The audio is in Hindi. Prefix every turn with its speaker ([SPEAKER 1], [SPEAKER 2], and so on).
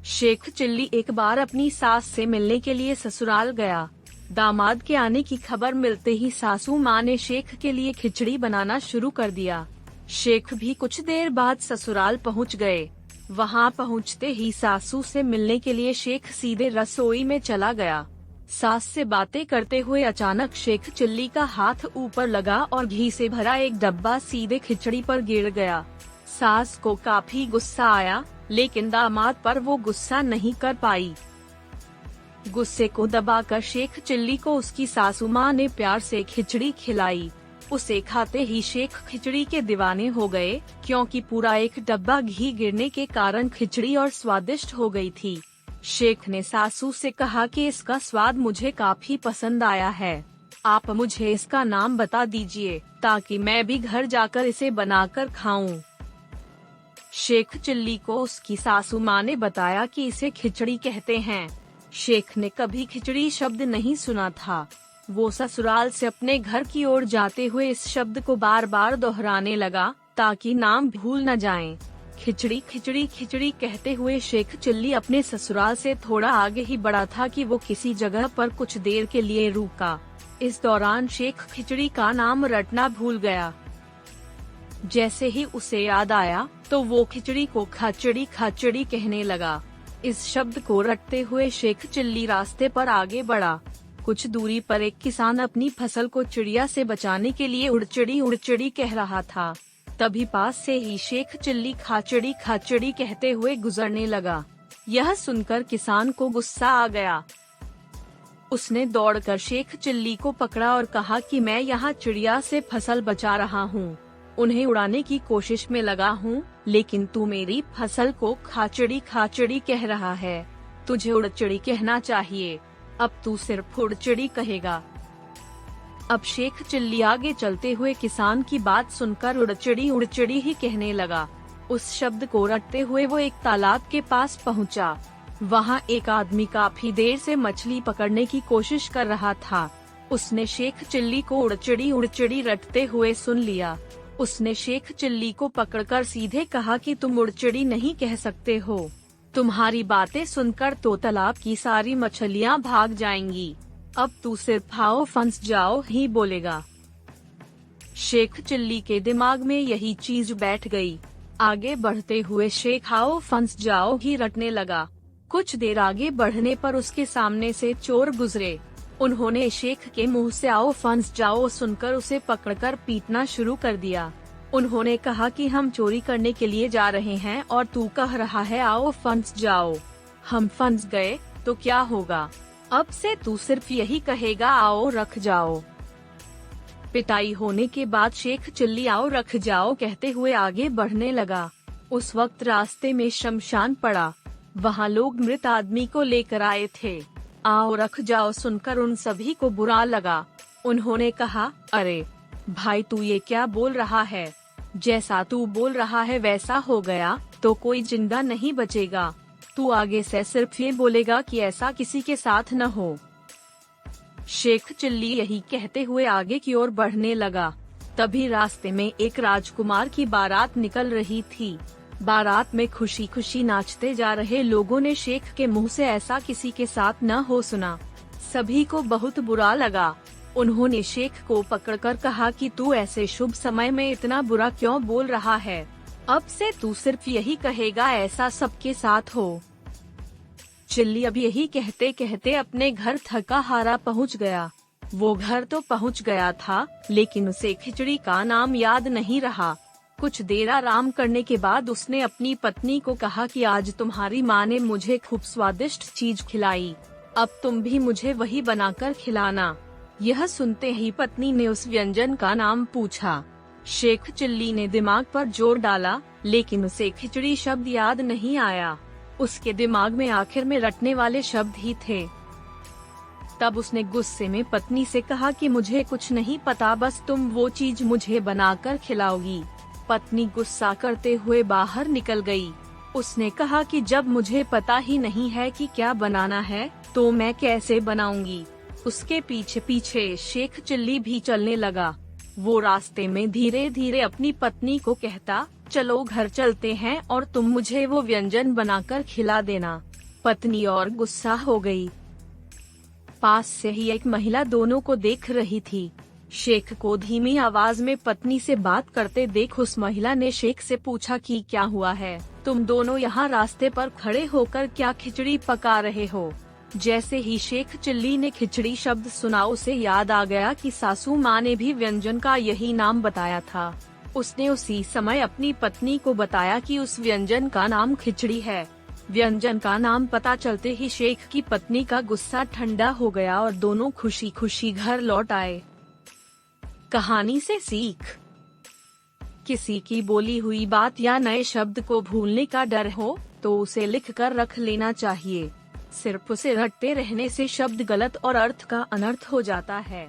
[SPEAKER 1] शेख चिल्ली एक बार अपनी सास से मिलने के लिए ससुराल गया। दामाद के आने की खबर मिलते ही सासू माँ ने शेख के लिए खिचड़ी बनाना शुरू कर दिया। शेख भी कुछ देर बाद ससुराल पहुँच गए। वहाँ पहुँचते ही सासू से मिलने के लिए शेख सीधे रसोई में चला गया। सास से बातें करते हुए अचानक शेख चिल्ली का हाथ ऊपर लगा और घी से भरा एक डब्बा सीधे खिचड़ी पर गिर गया। सास को काफी गुस्सा आया, लेकिन दामाद पर वो गुस्सा नहीं कर पाई। गुस्से को दबाकर शेख चिल्ली को उसकी सासू माँ ने प्यार से खिचड़ी खिलाई। उसे खाते ही शेख खिचड़ी के दीवाने हो गए, क्योंकि पूरा एक डब्बा घी गिरने के कारण खिचड़ी और स्वादिष्ट हो गई थी। शेख ने सासू से कहा कि इसका स्वाद मुझे काफी पसंद आया है, आप मुझे इसका नाम बता दीजिए ताकि मैं भी घर जाकर इसे बनाकर खाऊं। शेख चिल्ली को उसकी सासू माँ ने बताया कि इसे खिचड़ी कहते हैं। शेख ने कभी खिचड़ी शब्द नहीं सुना था। वो ससुराल से अपने घर की ओर जाते हुए इस शब्द को बार बार दोहराने लगा ताकि नाम भूल न जाएं। खिचड़ी खिचड़ी खिचड़ी कहते हुए शेख चिल्ली अपने ससुराल से थोड़ा आगे ही बढ़ा था कि वो किसी जगह पर कुछ देर के लिए रुका। इस दौरान शेख खिचड़ी का नाम रटना भूल गया। जैसे ही उसे याद आया तो वो खिचड़ी को खाचड़ी खाचड़ी कहने लगा। इस शब्द को रटते हुए शेख चिल्ली रास्ते पर आगे बढ़ा। कुछ दूरी पर एक किसान अपनी फसल को चिड़िया से बचाने के लिए उड़चड़ी उड़चड़ी कह रहा था। तभी पास से ही शेख चिल्ली खाचड़ी खाचड़ी कहते हुए गुजरने लगा। यह सुनकर किसान को गुस्सा आ गया। उसने दौड़कर शेख चिल्ली को पकड़ा और कहा कि मैं यहाँ चिड़िया से फसल बचा रहा हूँ, उन्हें उड़ाने की कोशिश में लगा हूँ, लेकिन तू मेरी फसल को खाचड़ी खाचड़ी कह रहा है। तुझे उड़चड़ी कहना चाहिए, अब तू सिर्फ उड़चड़ी कहेगा। अब शेख चिल्ली आगे चलते हुए किसान की बात सुनकर उड़चड़ी उड़चड़ी ही कहने लगा। उस शब्द को रटते हुए वो एक तालाब के पास पहुंचा। वहां एक आदमी काफी देर से मछली पकड़ने की कोशिश कर रहा था। उसने शेख चिल्ली को उड़चड़ी उड़चड़ी रटते हुए सुन लिया। उसने शेख चिल्ली को पकड़कर सीधे कहा कि तुम उड़चड़ी नहीं कह सकते हो, तुम्हारी बातें सुनकर तो तालाब की सारी मछलियाँ भाग जाएंगी, अब तू सिर्फ आओ फंस जाओ ही बोलेगा। शेख चिल्ली के दिमाग में यही चीज बैठ गई। आगे बढ़ते हुए शेख आओ फंस जाओ ही रटने लगा। कुछ देर आगे बढ़ने पर उसके सामने से चोर गुजरे। उन्होंने शेख के मुंह से आओ फंस जाओ सुनकर उसे पकड़कर पीटना शुरू कर दिया। उन्होंने कहा कि हम चोरी करने के लिए जा रहे हैं और तू कह रहा है आओ फंस जाओ। हम फंस गए तो क्या होगा? अब से तू सिर्फ यही कहेगा आओ रख जाओ। पिटाई होने के बाद शेख चिल्ली आओ रख जाओ कहते हुए आगे बढ़ने लगा। उस वक्त रास्ते में शमशान पड़ा। वहाँ लोग मृत आदमी को लेकर आए थे। आओ रख जाओ सुनकर उन सभी को बुरा लगा। उन्होंने कहा, अरे भाई तू ये क्या बोल रहा है? जैसा तू बोल रहा है वैसा हो गया तो कोई जिंदा नहीं बचेगा। तू आगे से सिर्फ ये बोलेगा कि ऐसा किसी के साथ न हो। शेख चिल्ली यही कहते हुए आगे की ओर बढ़ने लगा। तभी रास्ते में एक राजकुमार की बारात निकल रही थी। बारात में खुशी खुशी नाचते जा रहे लोगों ने शेख के मुंह से ऐसा किसी के साथ न हो सुना। सभी को बहुत बुरा लगा। उन्होंने शेख को पकड़कर कहा कि तू ऐसे शुभ समय में इतना बुरा क्यों बोल रहा है? अब से तू सिर्फ यही कहेगा ऐसा सबके साथ हो। चिल्ली अब यही कहते कहते अपने घर थका हारा पहुंच गया। वो घर तो पहुंच गया था, लेकिन उसे खिचड़ी का नाम याद नहीं रहा। कुछ देर आराम करने के बाद उसने अपनी पत्नी को कहा कि आज तुम्हारी माँ ने मुझे खूब स्वादिष्ट चीज खिलाई, अब तुम भी मुझे वही बनाकर खिलाना। यह सुनते ही पत्नी ने उस व्यंजन का नाम पूछा। शेख चिल्ली ने दिमाग पर जोर डाला, लेकिन उसे खिचड़ी शब्द याद नहीं आया। उसके दिमाग में आखिर में रटने वाले शब्द ही थे। तब उसने गुस्से में पत्नी से कहा कि मुझे कुछ नहीं पता, बस तुम वो चीज मुझे बनाकर खिलाओगी। पत्नी गुस्सा करते हुए बाहर निकल गई। उसने कहा कि जब मुझे पता ही नहीं है कि क्या बनाना है तो मैं कैसे बनाऊंगी। उसके पीछे पीछे शेख चिल्ली भी चलने लगा। वो रास्ते में धीरे धीरे अपनी पत्नी को कहता, चलो घर चलते हैं और तुम मुझे वो व्यंजन बनाकर खिला देना। पत्नी और गुस्सा हो गई। पास से ही एक महिला दोनों को देख रही थी। शेख को धीमी आवाज में पत्नी से बात करते देख उस महिला ने शेख से पूछा कि क्या हुआ है, तुम दोनों यहाँ रास्ते पर खड़े होकर क्या खिचड़ी पका रहे हो। जैसे ही शेख चिल्ली ने खिचड़ी शब्द सुना उसे याद आ गया कि सासू माँ ने भी व्यंजन का यही नाम बताया था। उसने उसी समय अपनी पत्नी को बताया कि उस व्यंजन का नाम खिचड़ी है। व्यंजन का नाम पता चलते ही शेख की पत्नी का गुस्सा ठंडा हो गया और दोनों खुशी खुशी घर लौट आए। कहानी से सीख। किसी की बोली हुई बात या नए शब्द को भूलने का डर हो तो उसे लिख कर रख लेना चाहिए। सिर्फ उसे रटते रहने से शब्द गलत और अर्थ का अनर्थ हो जाता है।